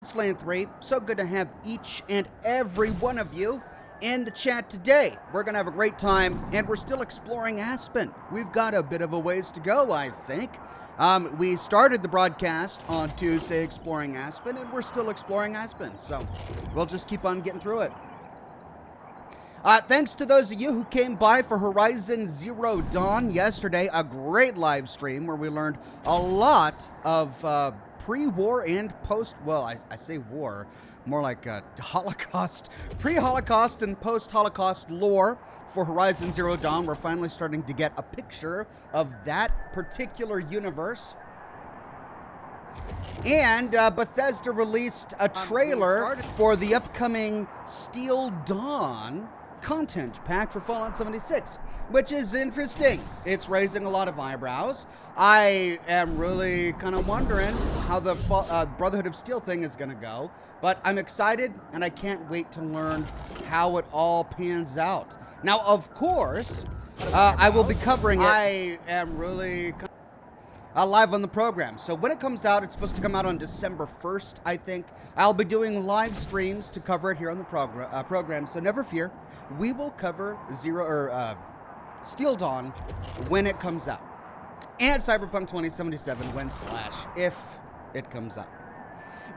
Wasteland 3. So good to have each and every one of you in the chat today. We're going to have a great time, and we're still exploring Aspen. We've got a bit of a ways to go, I think. We started the broadcast on Tuesday exploring Aspen, and we're still exploring Aspen. So we'll just keep on getting through it. Thanks to those of you who came by for Horizon Zero Dawn yesterday, a great live stream where we learned a lot of pre-war and post, well, I say war, more like Holocaust, pre-Holocaust and post-Holocaust lore for Horizon Zero Dawn. We're finally starting to get a picture of that particular universe. And Bethesda released a trailer for the upcoming Steel Dawn content pack for Fallout 76, which is interesting. It's raising a lot of eyebrows. I am really kind of wondering how the Brotherhood of Steel thing is going to go, but I'm excited and I can't wait to learn how it all pans out. Now, of course, I will be covering it. I am really live on the program. So when it comes out, it's supposed to come out on December 1st, I think. I'll be doing live streams to cover it here on the program, so never fear. We will cover Steel Dawn when it comes out. And Cyberpunk 2077 if it comes out.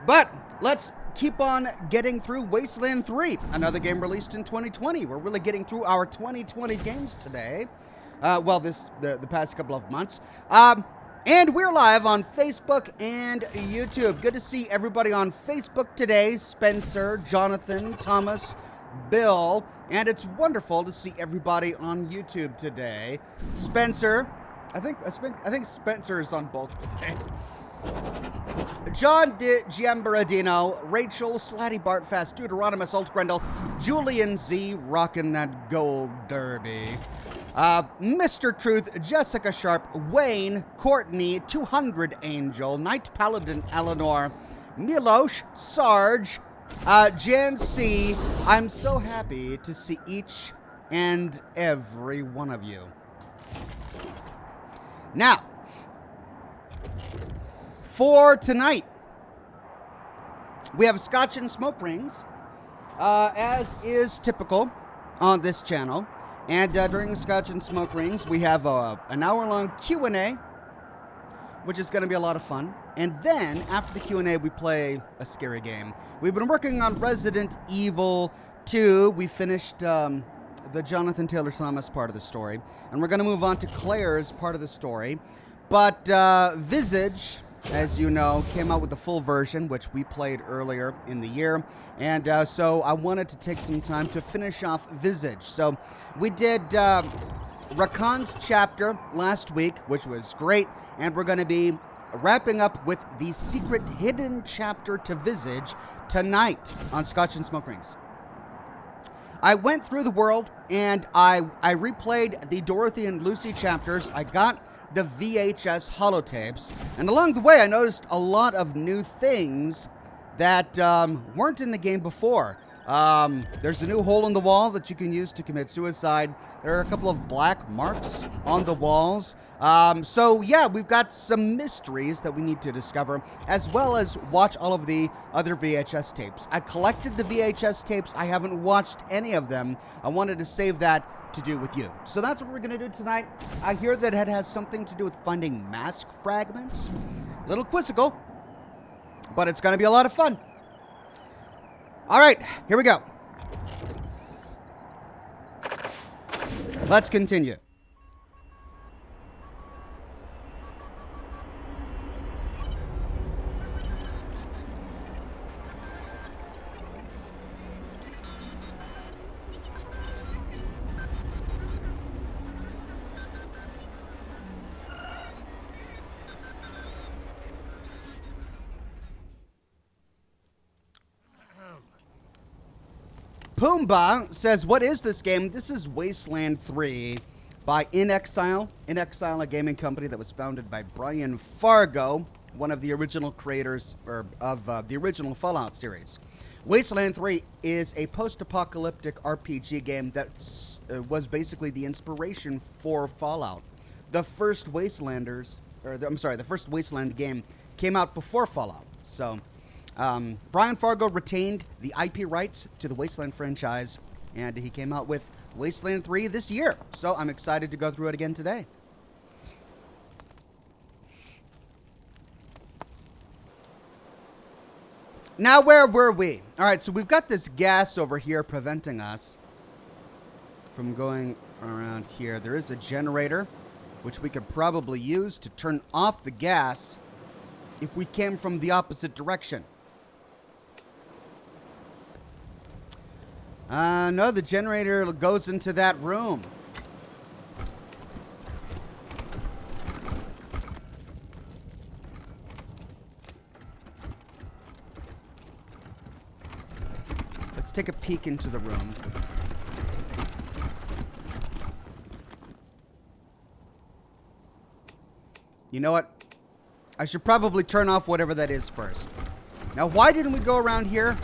But let's keep on getting through Wasteland 3, another game released in 2020. We're really getting through our 2020 games today. The past couple of months. And we're live on Facebook and YouTube. Good to see everybody on Facebook today. Spencer, Jonathan, Thomas, Bill, and it's wonderful to see everybody on YouTube today. Spencer, I think Spencer is on both today. John Giambaradino, Rachel, Slatty Bartfast, Deuteronomus, Alt Grendel, Julian Z, rocking that gold derby. Mr. Truth, Jessica Sharp, Wayne, Courtney, 200 Angel, Knight Paladin Eleanor, Milosh, Sarge, Jan C. I'm so happy to see each and every one of you. Now, for tonight, we have Scotch and Smoke Rings, as is typical on this channel. And during the Scotch and Smoke Rings, we have an hour-long Q&A, which is going to be a lot of fun. And then, after the Q&A, we play a scary game. We've been working on Resident Evil 2. We finished the Jonathan Taylor Thomas part of the story. And we're going to move on to Claire's part of the story. But Visage, as you know, came out with the full version, which we played earlier in the year. And so I wanted to take some time to finish off Visage. So we did Rakan's chapter last week, which was great. And we're going to be wrapping up with the secret hidden chapter to Visage tonight on Scotch and Smoke Rings. I went through the world and I replayed the Dorothy and Lucy chapters. I got the VHS holotapes, and along the way I noticed a lot of new things that weren't in the game before. There's a new hole in the wall that you can use to commit suicide. There are a couple of black marks on the walls. So yeah, we've got some mysteries that we need to discover, as well as watch all of the other VHS tapes. I collected the VHS tapes. I haven't watched any of them. I wanted to save that to do with you. So that's what we're going to do tonight. I hear that it has something to do with finding mask fragments. A little quizzical, but it's going to be a lot of fun. All right, here we go. Let's continue. Pumbaa says, what is this game? This is Wasteland 3 by In Exile. In Exile, a gaming company that was founded by Brian Fargo, one of the original creators of the original Fallout series. Wasteland 3 is a post-apocalyptic RPG game that was basically the inspiration for Fallout. The first Wastelanders, the first Wasteland game came out before Fallout. So Brian Fargo retained the IP rights to the Wasteland franchise, and he came out with Wasteland 3 this year. So I'm excited to go through it again today. Now, where were we? All right, so we've got this gas over here preventing us from going around here. There is a generator, which we could probably use to turn off the gas if we came from the opposite direction. No, the generator goes into that room. Let's take a peek into the room. You know what? I should probably turn off whatever that is first. Now, why didn't we go around here?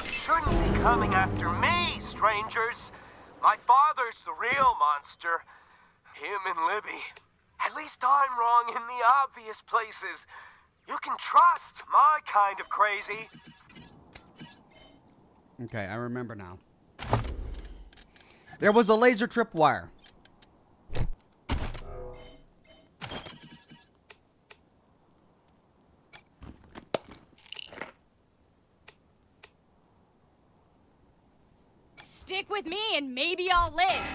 Shouldn't be coming after me, strangers. My father's the real monster. Him and Libby. At least I'm wrong in the obvious places. You can trust my kind of crazy. Okay, I remember now. There was a laser tripwire. Stick with me and maybe I'll live.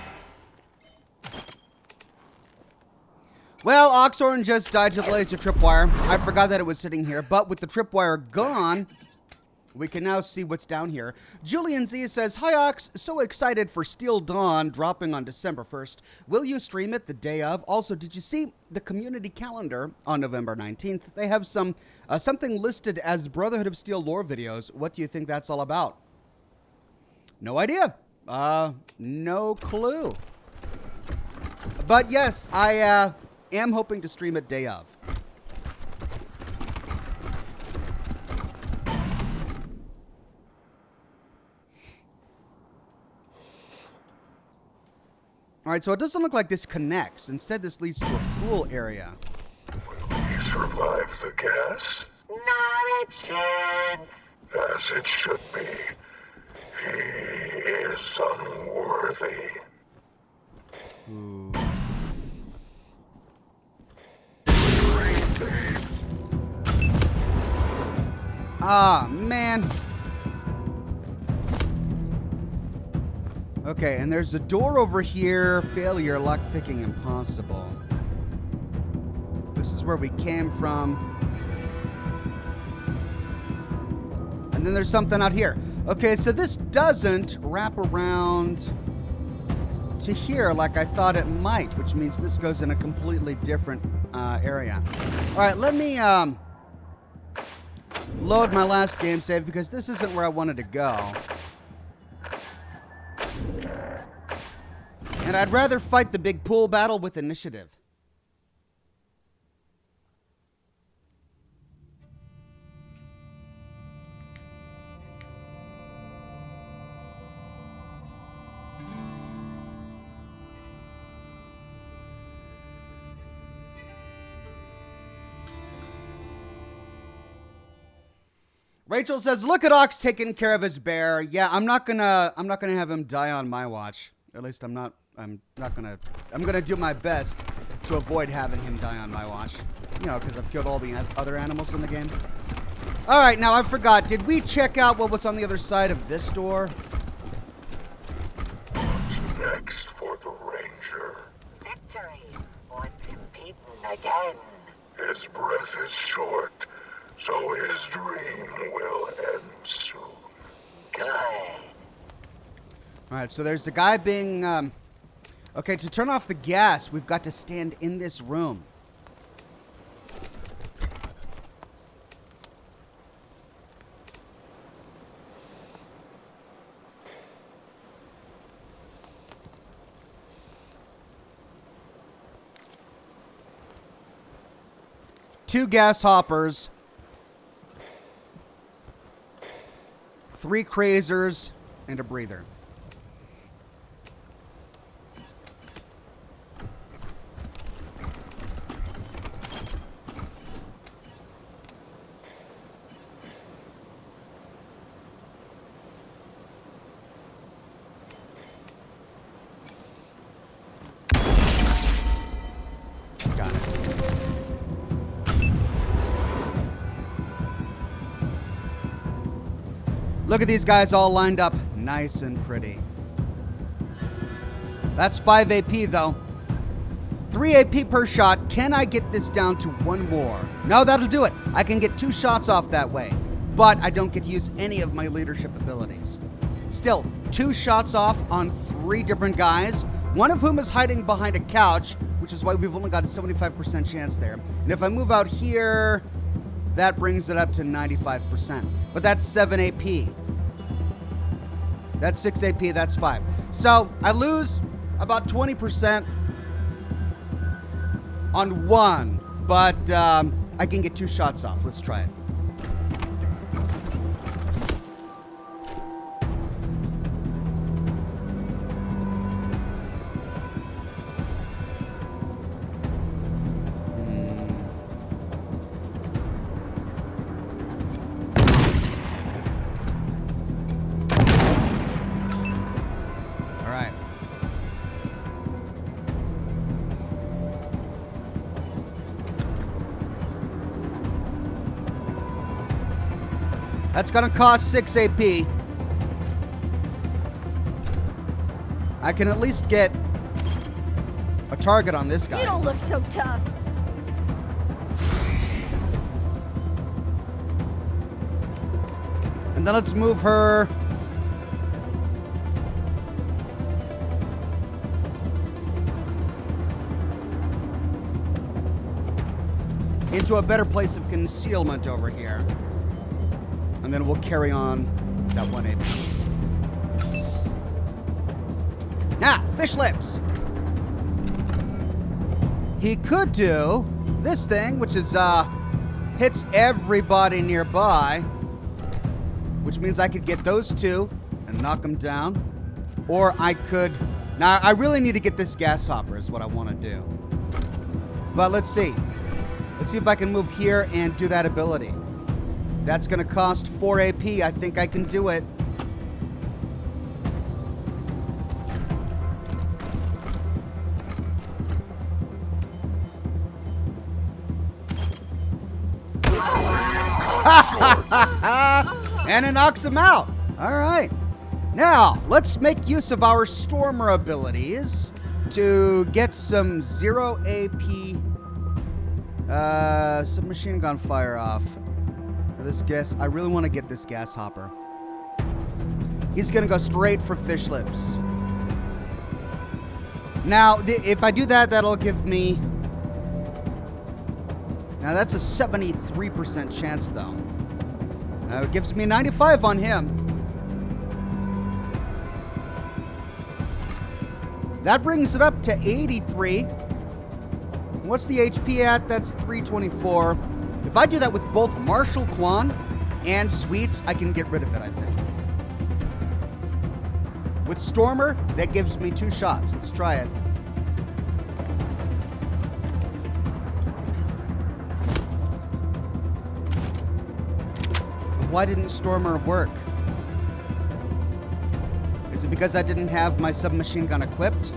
Well, Oxhorn just died to the laser tripwire. I forgot that it was sitting here, but with the tripwire gone, we can now see what's down here. Julian Z says, "Hi Ox, so excited for Steel Dawn dropping on December 1st. Will you stream it the day of? Also, did you see the community calendar on November 19th? They have something listed as Brotherhood of Steel lore videos. What do you think that's all about?" No idea. No clue. But yes, I am hoping to stream it day of. All right, so it doesn't look like this connects. Instead, this leads to a pool area. Will he survive the gas? Not a chance. As it should be. He is unworthy. Ooh. Ah, man. Okay, and there's a door over here. Failure, lockpicking impossible. This is where we came from. And then there's something out here. Okay, so this doesn't wrap around to here like I thought it might, which means this goes in a completely different area. All right, let me load my last game save because this isn't where I wanted to go. And I'd rather fight the big pool battle with initiative. Rachel says, "Look at Ox taking care of his bear." Yeah, I'm not gonna have him die on my watch. At least I'm gonna do my best to avoid having him die on my watch. You know, because I've killed all the other animals in the game. All right, now I forgot. Did we check out what was on the other side of this door? What's next for the Ranger? Victory wants him beaten again. His breath is short, so his dream will end soon. Good. All right, so there's the guy being... Okay, to turn off the gas, we've got to stand in this room. Two gas hoppers. 3 crazers and a breather. Look at these guys all lined up. Nice and pretty. That's 5 AP, though. 3 AP per shot. Can I get this down to 1 more? No, that'll do it. I can get 2 shots off that way. But I don't get to use any of my leadership abilities. Still, 2 shots off on 3 different guys, one of whom is hiding behind a couch, which is why we've only got a 75% chance there. And if I move out here, that brings it up to 95%. But that's 7 AP. That's 6 AP, that's 5. So I lose about 20% on 1, but I can get 2 shots off. Let's try it. That's gonna cost 6 AP. I can at least get a target on this guy. You don't look so tough. And then let's move her into a better place of concealment over here. And then we'll carry on that 1 AP. Now, fish lips. He could do this thing, which is hits everybody nearby, which means I could get those 2 and knock them down. Or I could... Now, I really need to get this gas hopper is what I want to do. But let's see. Let's see if I can move here and do that ability. That's going to cost 4 AP. I think I can do it. And it knocks him out. All right. Now, let's make use of our Stormer abilities to get some 0 AP submachine gun fire off. This gas, I really want to get this gas hopper. He's gonna go straight for fish lips. Now, if I do that, that'll give me... Now, that's a 73% chance, though. Now, it gives me 95 on him. That brings it up to 83. What's the HP at? That's 324. If I do that with both Marshall Quan and Sweets, I can get rid of it, I think. With Stormer, that gives me 2 shots. Let's try it. Why didn't Stormer work? Is it because I didn't have my submachine gun equipped?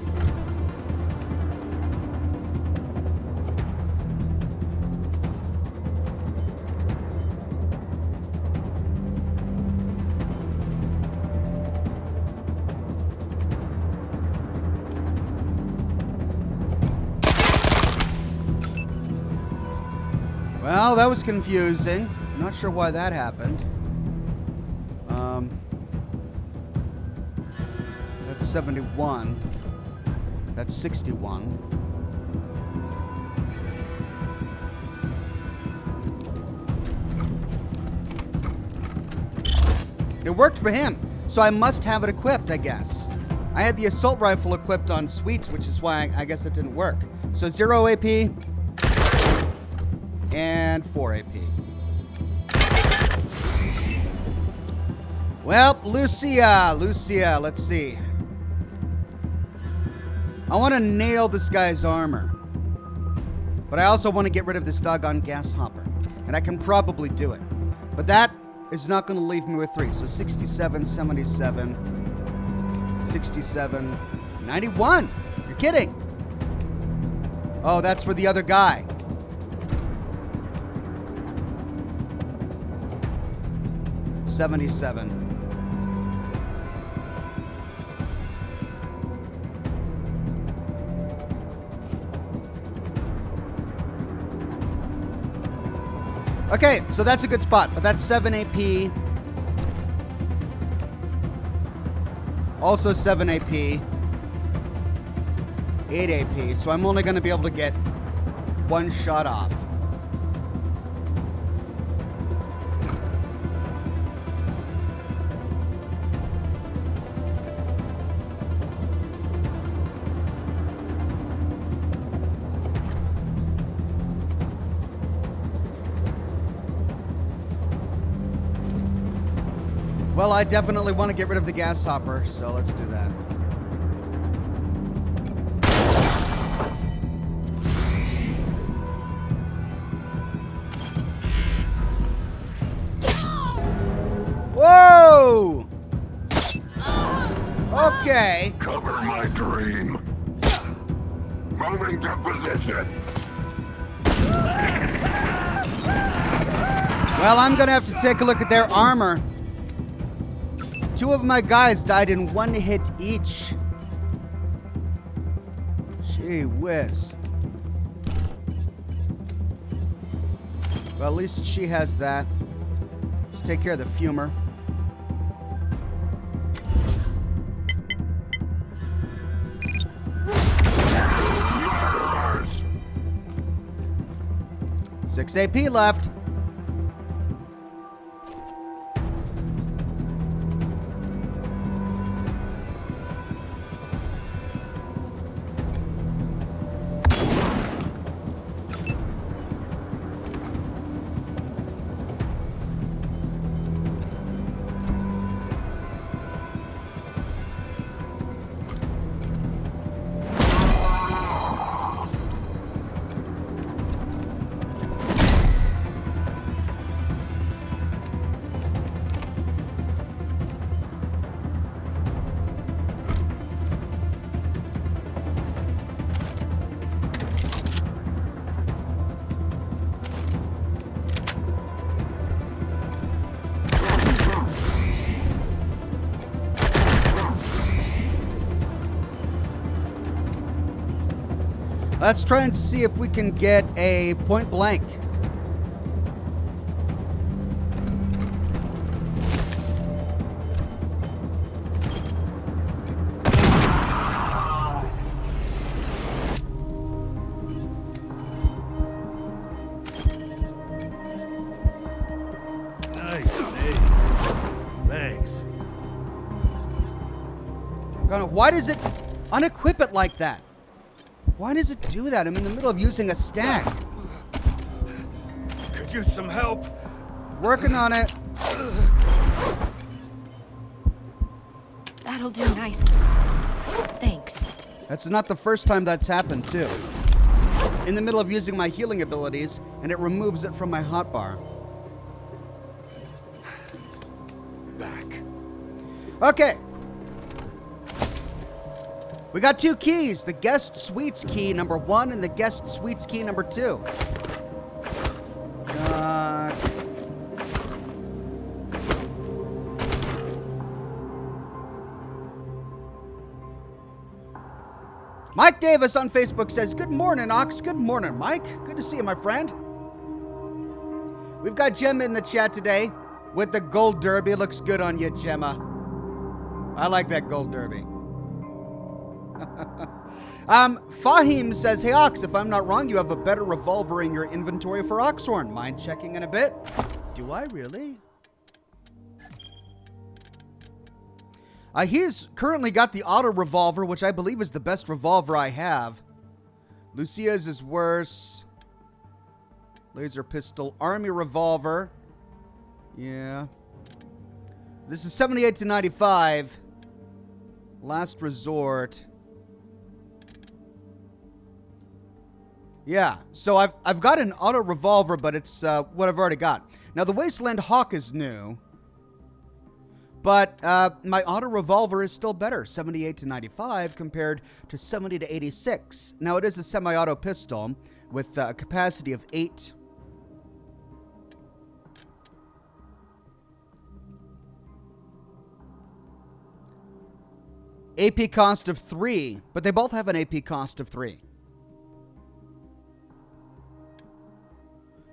Well, that was confusing. Not sure why that happened. That's 71. That's 61. It worked for him, so I must have it equipped, I guess. I had the assault rifle equipped on Sweets, which is why I guess it didn't work. So 0 AP and 4 AP. Well, Lucia, let's see. I want to nail this guy's armor. But I also want to get rid of this doggone gas hopper. And I can probably do it. But that is not going to leave me with 3. So 67, 77, 67, 91. You're kidding. Oh, that's for the other guy. $77. Okay, so that's a good spot, but that's 7 AP. Also 7 AP. 8 AP, so I'm only going to be able to get one shot off. Well, I definitely want to get rid of the gas hopper, so let's do that. Whoa! Okay. Cover my dream. Moving to position. Well, I'm gonna have to take a look at their armor. 2 of my guys died in 1 hit each. Gee whiz. Well, at least she has that. Let's take care of the fumer. Murderers. 6 AP left. Let's try and see if we can get a point blank. Nice save. Thanks. Why does it unequip it like that? Why does it do that? I'm in the middle of using a stack. Could use some help. Working on it. That'll do nicely. Thanks. That's not the first time that's happened, too. In the middle of using my healing abilities, and it removes it from my hotbar. Back. Okay. We got 2 keys. The guest suites key number 1 and the guest suites key number 2. Mike Davis on Facebook says, "Good morning, Ox. Good morning, Mike. Good to see you, my friend." We've got Gemma in the chat today with the gold derby. Looks good on you, Gemma. I like that gold derby. Fahim says, "Hey, Ox, if I'm not wrong, you have a better revolver in your inventory for Oxhorn. Mind checking in a bit?" Do I really? He's currently got the auto revolver, which I believe is the best revolver I have. Lucia's is worse. Laser pistol, army revolver. Yeah. This is 78 to 95. Last resort. Yeah, so I've got an auto revolver, but it's what I've already got. Now the Wasteland Hawk is new, but my auto revolver is still better, 78 to 95 compared to 70 to 86. Now it is a semi-auto pistol with a capacity of 8. AP cost of 3, but they both have an AP cost of 3.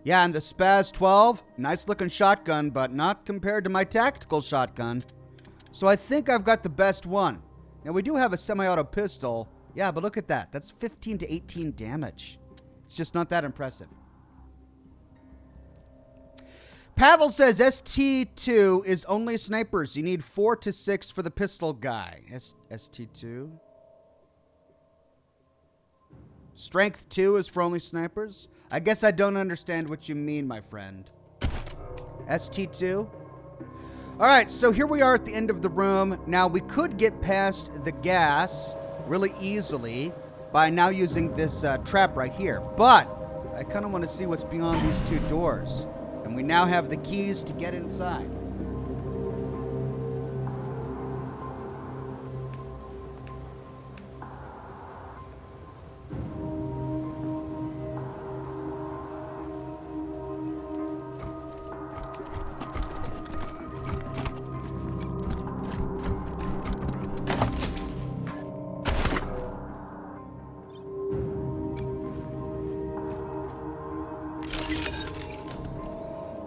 Yeah, and the Spaz 12, nice looking shotgun, but not compared to my tactical shotgun. So I think I've got the best one. Now we do have a semi-auto pistol. Yeah, but look at that. That's 15 to 18 damage. It's just not that impressive. Pavel says ST2 is only snipers. You need 4 to 6 for the pistol guy. ST2. Strength 2 is for only snipers? I guess I don't understand what you mean, my friend. ST2? Alright, so here we are at the end of the room. Now, we could get past the gas really easily by now using this trap right here. But I kind of want to see what's beyond these two doors. And we now have the keys to get inside.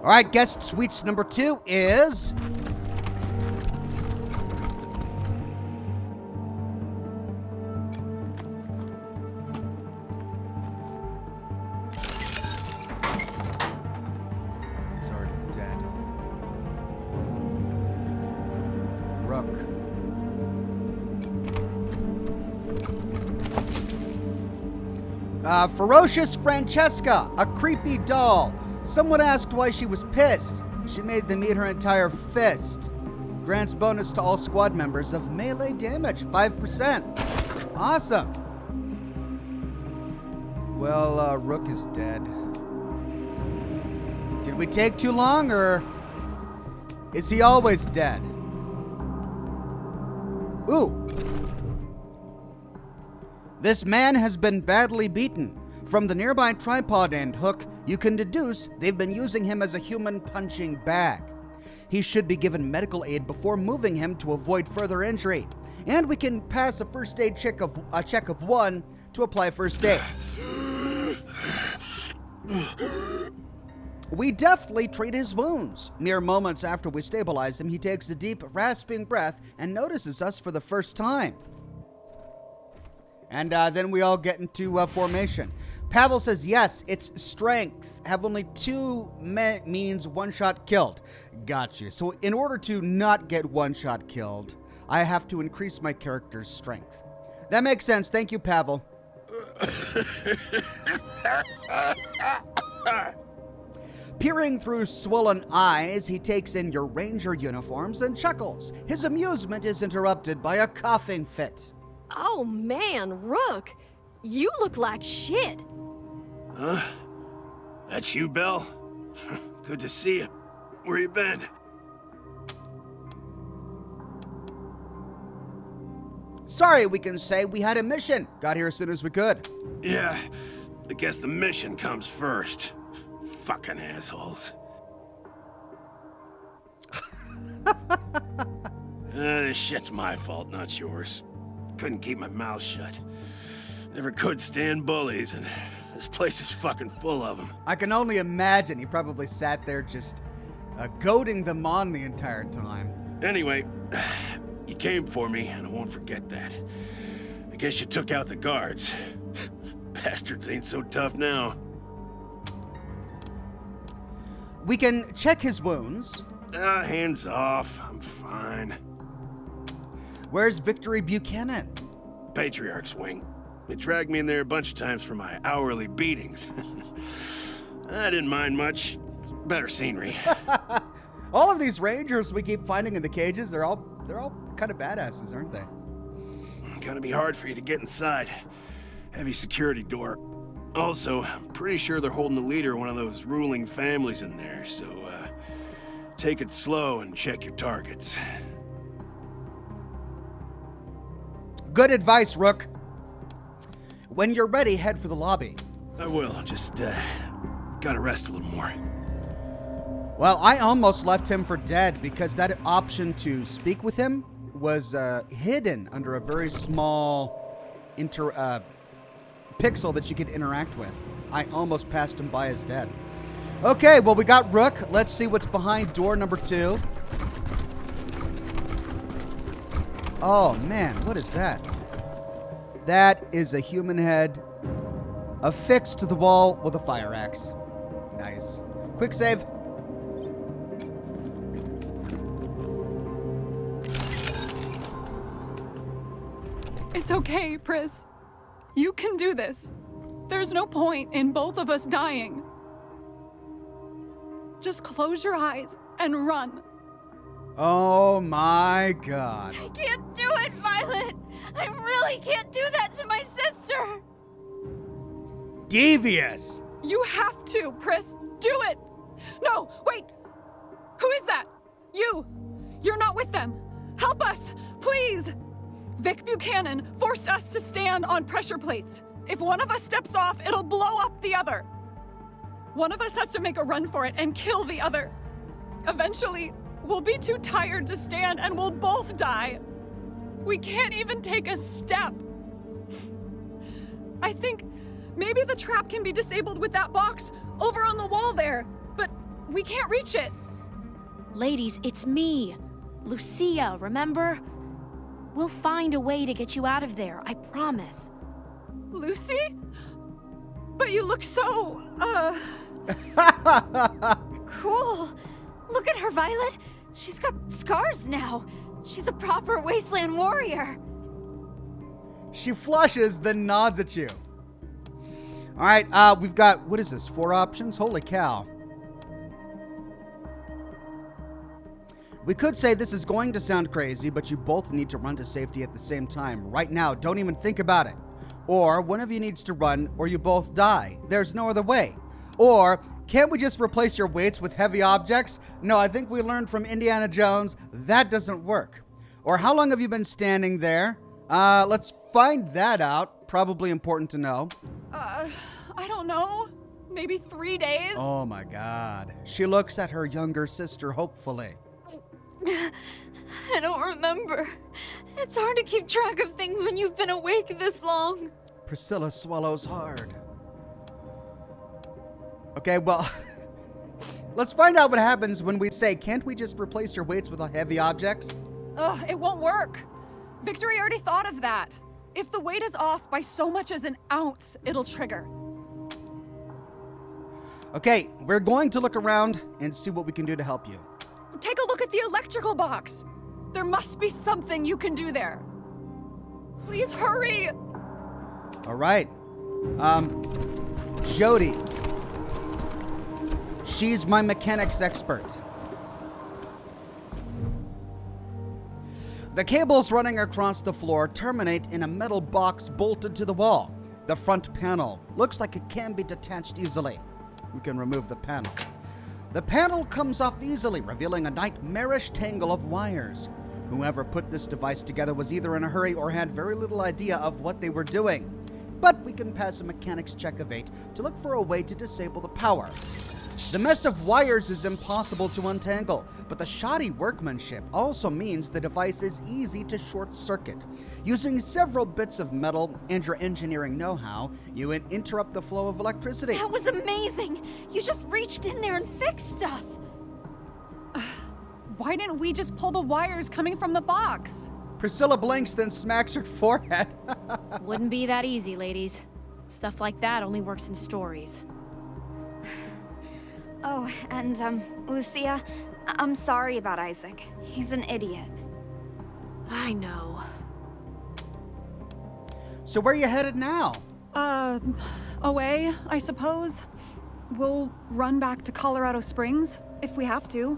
All right, guest suites number 2 is... It's already dead. Rook. Ferocious Francesca, a creepy doll. Someone asked why she was pissed. She made them eat her entire fist. Grants bonus to all squad members of melee damage, 5%. Awesome. Well, Rook is dead. Did we take too long, or is he always dead? Ooh. This man has been badly beaten. From the nearby tripod and hook, you can deduce they've been using him as a human punching bag. He should be given medical aid before moving him to avoid further injury. And we can pass a first aid check of 1 to apply first aid. We deftly treat his wounds. Mere moments after we stabilize him, he takes a deep, rasping breath and notices us for the first time. And then we all get into formation. Pavel says, yes, it's strength. Have only 2 means 1 shot killed. Got you. So in order to not get 1 shot killed, I have to increase my character's strength. That makes sense. Thank you, Pavel. Peering through swollen eyes, he takes in your ranger uniforms and chuckles. His amusement is interrupted by a coughing fit. Oh man, Rook, you look like shit. Huh? That's you, Belle? Good to see you. Where you been? Sorry, we can say we had a mission. Got here as soon as we could. Yeah, I guess the mission comes first. Fucking assholes. This shit's my fault, not yours. Couldn't keep my mouth shut. Never could stand bullies, and this place is fucking full of them. I can only imagine he probably sat there just goading them on the entire time. Anyway, you came for me, and I won't forget that. I guess you took out the guards. Bastards ain't so tough now. We can check his wounds. Hands off. I'm fine. Where's Victory Buchanan? Patriarch's wing. They dragged me in there a bunch of times for my hourly beatings. I didn't mind much. It's better scenery. All of these rangers we keep finding in the cages, they're all kind of badasses, aren't they? Gonna be hard for you to get inside. Heavy security door. Also, I'm pretty sure they're holding the leader of one of those ruling families in there, so take it slow and check your targets. Good advice, Rook. When you're ready, head for the lobby. I will, just gotta rest a little more. Well, I almost left him for dead because that option to speak with him was hidden under a very small pixel that you could interact with. I almost passed him by as dead. Okay, well, we got Rook. Let's see what's behind door number 2. Oh, man, what is that? That is a human head affixed to the wall with a fire axe. Nice. Quick save. It's okay, Pris. You can do this. There's no point in both of us dying. Just close your eyes and run. Oh my god. I can't do it, Violet! I really can't do that to my sister! Devious! You have to, Pris. Do it! No, wait! Who is that? You! You're not with them! Help us, please! Vic Buchanan forced us to stand on pressure plates. If one of us steps off, it'll blow up the other. One of us has to make a run for it and kill the other. Eventually, we'll be too tired to stand and we'll both die. We can't even take a step. I think maybe the trap can be disabled with that box over on the wall there, but we can't reach it. Ladies, it's me. Lucia, remember? We'll find a way to get you out of there, I promise. Lucy? But you look so, Cool. Look at her, Violet. She's got scars now. She's a proper Wasteland warrior. She flushes, then nods at you. All right, we've got, what is this, 4 options? Holy cow. We could say this is going to sound crazy, but you both need to run to safety at the same time. Right now, don't even think about it. Or one of you needs to run, or you both die. There's no other way. Or, can't we just replace your weights with heavy objects? No, I think we learned from Indiana Jones, that doesn't work. Or how long have you been standing there? Let's find that out. Probably important to know. I don't know. Maybe 3 days? Oh my god. She looks at her younger sister hopefully. I don't remember. It's hard to keep track of things when you've been awake this long. Priscilla swallows hard. Okay, well, let's find out what happens when we say, can't we just replace your weights with heavy objects? Ugh, it won't work. Victory already thought of that. If the weight is off by so much as an ounce, it'll trigger. Okay, we're going to look around and see what we can do to help you. Take a look at the electrical box. There must be something you can do there. Please hurry. All right. Jody. She's my mechanics expert. The cables running across the floor terminate in a metal box bolted to the wall. The front panel looks like it can be detached easily. We can remove the panel. The panel comes off easily, revealing a nightmarish tangle of wires. Whoever put this device together was either in a hurry or had very little idea of what they were doing. But we can pass a mechanics check of 8 to look for a way to disable the power. The mess of wires is impossible to untangle, but the shoddy workmanship also means the device is easy to short circuit. Using several bits of metal and your engineering know-how, you interrupt the flow of electricity. That was amazing. You just reached in there and fixed stuff. Why didn't we just pull the wires coming from the box? Priscilla blinks, then smacks her forehead. Wouldn't be that easy, ladies. Stuff like that only works in stories. Oh, and, Lucia, I'm sorry about Isaac. He's an idiot. I know. So where are you headed now? Away, I suppose. We'll run back to Colorado Springs, if we have to.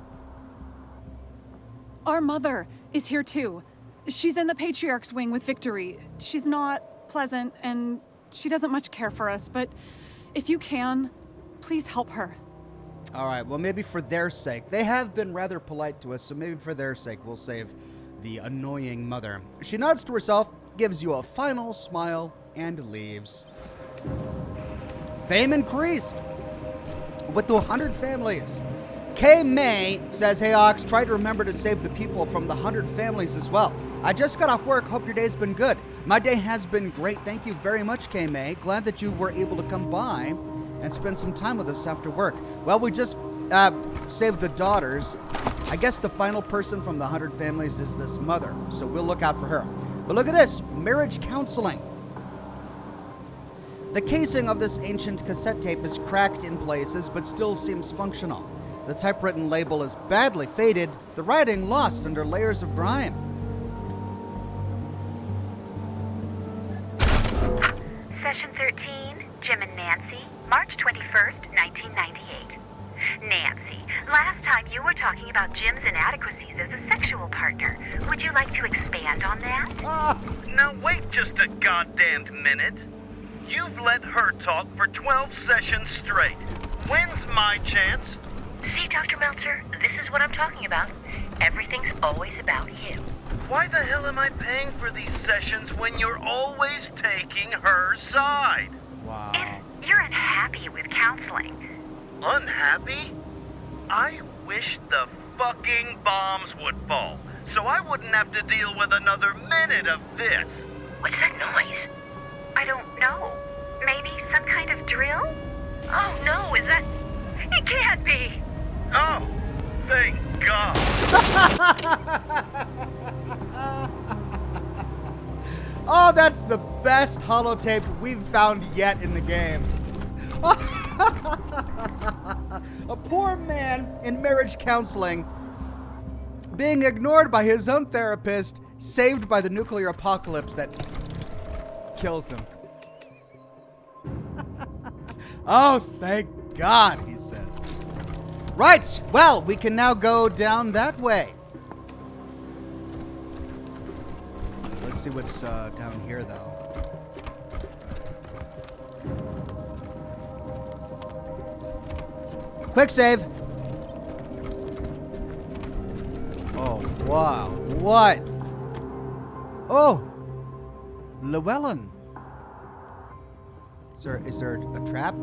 Our mother is here too. She's in the Patriarch's wing with Victory. She's not pleasant, and she doesn't much care for us, but if you can, please help her. All right, well, maybe for their sake. They have been rather polite to us, so maybe for their sake, we'll save the annoying mother. She nods to herself, gives you a final smile, and leaves. Fame increased with the 100 families. Kay May says, hey, Ox, try to remember to save the people from the 100 families as well. I just got off work. Hope your day's been good. My day has been great. Thank you very much, Kay May. Glad that you were able to come by and spend some time with us after work. Well, we just saved the daughters. I guess the final person from the 100 families is this mother, so we'll look out for her. But look at this, marriage counseling. The casing of this ancient cassette tape is cracked in places, but still seems functional. The typewritten label is badly faded, the writing lost under layers of grime. Session 13, Jim and Nancy, March 21st, 1998. Nancy, last time you were talking about Jim's inadequacies as a sexual partner. Would you like to expand on that? Now wait just a goddamned minute. You've let her talk for 12 sessions straight. When's my chance? See, Dr. Meltzer, this is what I'm talking about. Everything's always about you. Why the hell am I paying for these sessions when you're always taking her side? Wow. If you're unhappy with counseling. Unhappy? I wish the fucking bombs would fall, so I wouldn't have to deal with another minute of this. What's that noise? I don't know. Maybe some kind of drill? Oh no, is that... It can't be! Oh, thank God. Oh, that's the best holotape we've found yet in the game. A poor man in marriage counseling being ignored by his own therapist, saved by the nuclear apocalypse that kills him. Oh, thank God, he says. Right, well, we can now go down that way. Let's see what's down here, though. Quick save. Oh, wow. What? Oh, Llewellyn. Is there a trap?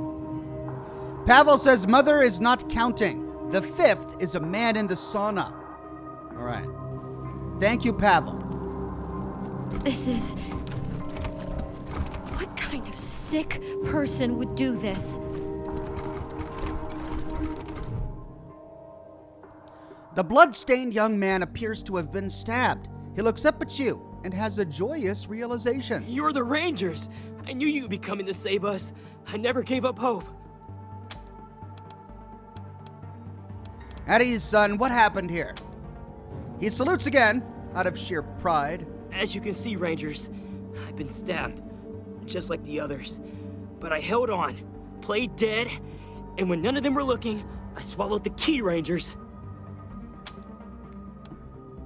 Pavel says mother is not counting. The 5th is a man in the sauna. All right. Thank you, Pavel. This is... What kind of sick person would do this? The blood-stained young man appears to have been stabbed. He looks up at you and has a joyous realization. You're the Rangers. I knew you'd be coming to save us. I never gave up hope. At ease, son. What happened here? He salutes again, out of sheer pride. As you can see, Rangers, I've been stabbed, just like the others. But I held on, played dead, and when none of them were looking, I swallowed the key, Rangers.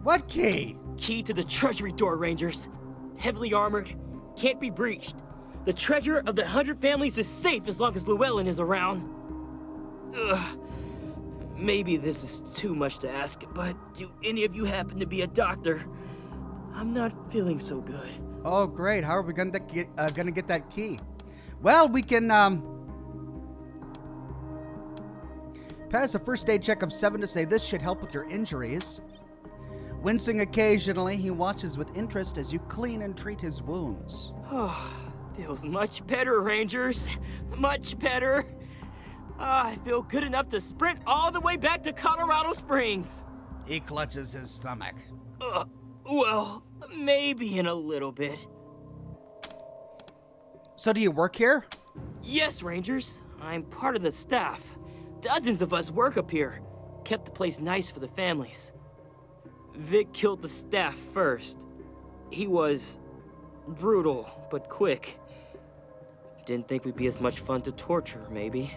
What key? Key to the treasury door, Rangers. Heavily armored, can't be breached. The treasure of the 100 families is safe as long as Llewellyn is around. Ugh. Maybe this is too much to ask, but do any of you happen to be a doctor? I'm not feeling so good. Oh, great. How are we gonna get that key? Well, we can pass a first aid check of 7 to say this should help with your injuries. Wincing occasionally, he watches with interest as you clean and treat his wounds. Oh, feels much better, Rangers. Much better. I feel good enough to sprint all the way back to Colorado Springs. He clutches his stomach. Well, maybe in a little bit. So do you work here? Yes, Rangers. I'm part of the staff. Dozens of us work up here. Kept the place nice for the families. Vic killed the staff first. He was brutal, but quick. Didn't think we'd be as much fun to torture, maybe.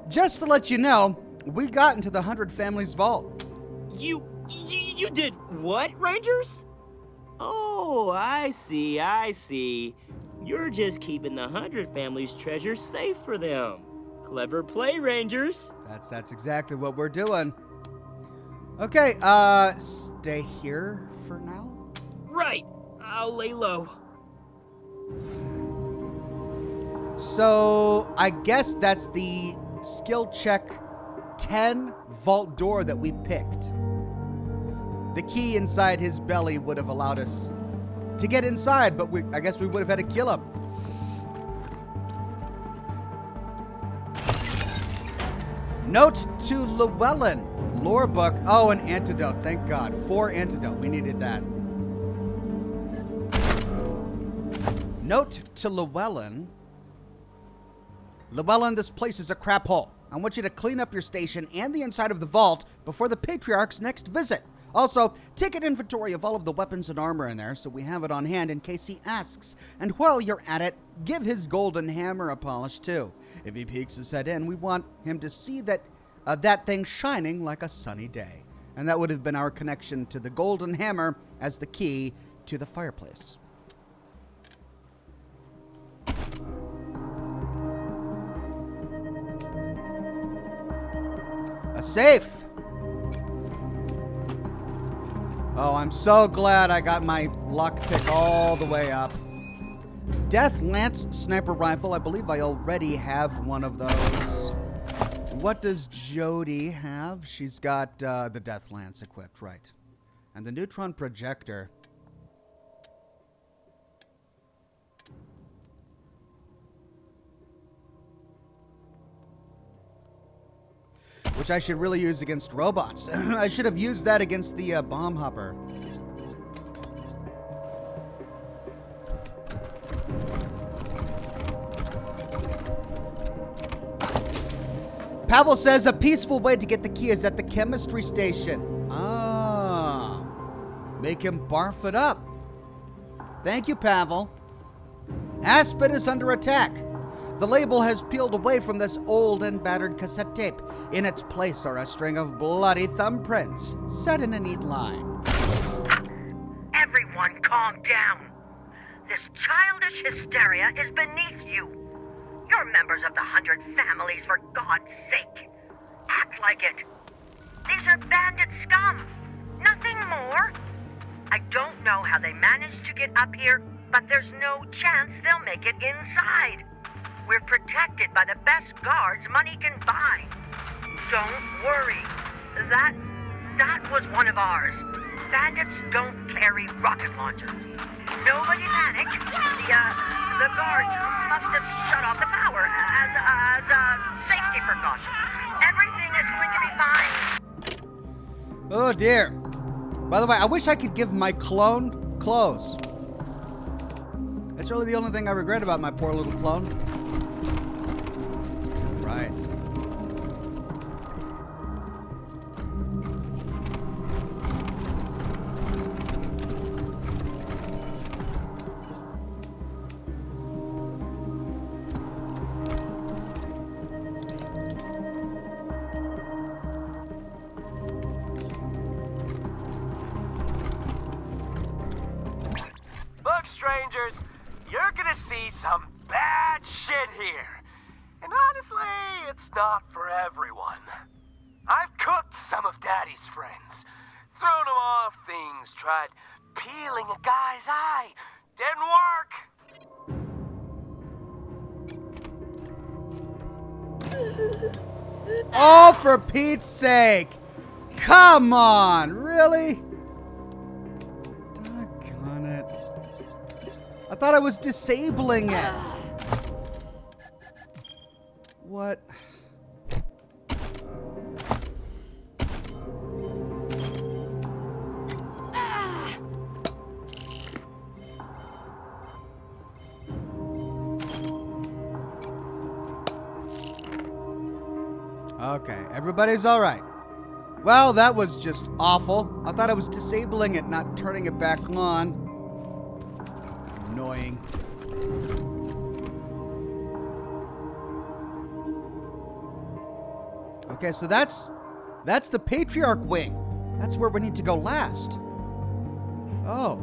Just to let you know, we got into the 100 Families vault. You did what, Rangers? Oh, I see. You're just keeping the 100 Families' treasure safe for them. Clever play, Rangers. That's exactly what we're doing. Okay, stay here for now? Right. I'll lay low. So, I guess that's the skill check 10 vault door that we picked. The key inside his belly would have allowed us to get inside, but I guess we would have had to kill him. Note to Llewellyn. Lore book. Oh, an antidote. Thank God. 4 antidote. We needed that. Note to Llewellyn. Llewellyn, this place is a crap hole. I want you to clean up your station and the inside of the vault before the Patriarch's next visit. Also, take an inventory of all of the weapons and armor in there so we have it on hand in case he asks. And while you're at it, give his golden hammer a polish too. If he peeks his head in, we want him to see that thing shining like a sunny day. And that would have been our connection to the golden hammer as the key to the fireplace. A safe! Oh, I'm so glad I got my lockpick all the way up. Death Lance Sniper Rifle. I believe I already have one of those. What does Jody have? She's got the Death Lance equipped, right. And the Neutron Projector. Which I should really use against robots. I should have used that against the bomb hopper. Pavel says a peaceful way to get the key is at the chemistry station. Ah. Make him barf it up. Thank you, Pavel. Aspen is under attack. The label has peeled away from this old and battered cassette tape. In its place are a string of bloody thumbprints, set in a neat line. Everyone calm down. This childish hysteria is beneath you. You're members of the 100 families, for God's sake. Act like it. These are bandit scum. Nothing more. I don't know how they managed to get up here, but there's no chance they'll make it inside. We're protected by the best guards money can buy. Don't worry. That was one of ours. Bandits don't carry rocket launchers. Nobody panic. The guards must have shut off the power as a safety precaution. Everything is going to be fine. Oh dear. By the way, I wish I could give my clone clothes. That's really the only thing I regret about my poor little clone. Right. Look, strangers, you're gonna see some bad shit here. And honestly, it's not for everyone. I've cooked some of Daddy's friends, thrown them off things, tried peeling a guy's eye. Didn't work. Oh, for Pete's sake! Come on, really? Doggone it. I thought I was disabling it. What? Okay, everybody's all right. Well, that was just awful. I thought I was disabling it, not turning it back on. Annoying. Okay, so that's the Patriarch wing. That's where we need to go last. Oh.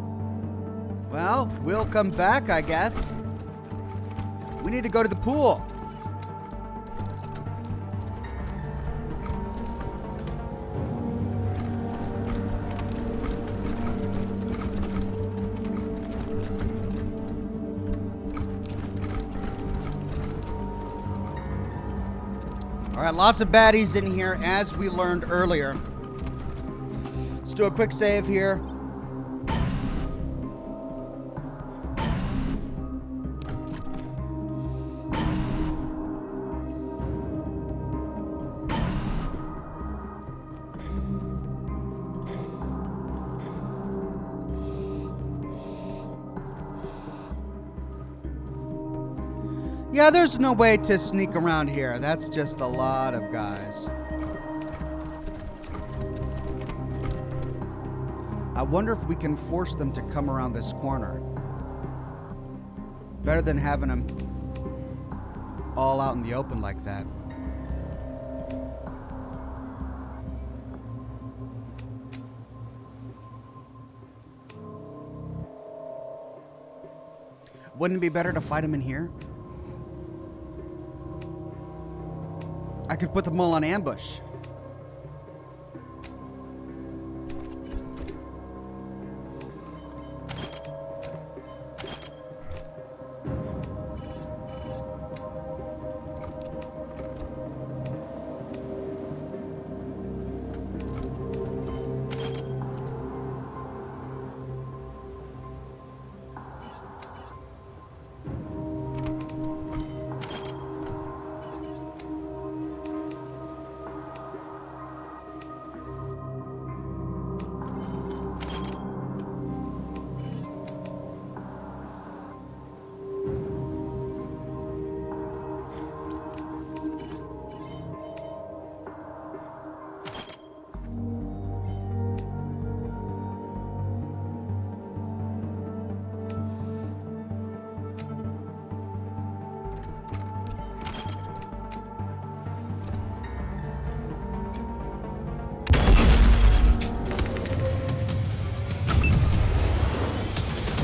Well, we'll come back, I guess. We need to go to the pool. All right, lots of baddies in here, as we learned earlier. Let's do a quick save here. Yeah, there's no way to sneak around here. That's just a lot of guys. I wonder if we can force them to come around this corner. Better than having them all out in the open like that. Wouldn't it be better to fight them in here? I could put them all on ambush.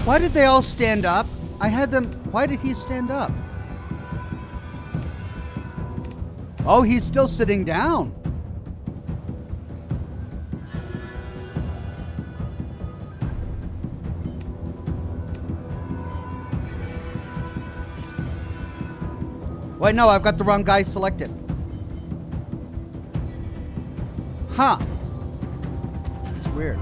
Why did they all stand up? I had them. Why did he stand up? Oh, he's still sitting down. Wait, no, I've got the wrong guy selected. Huh. It's weird.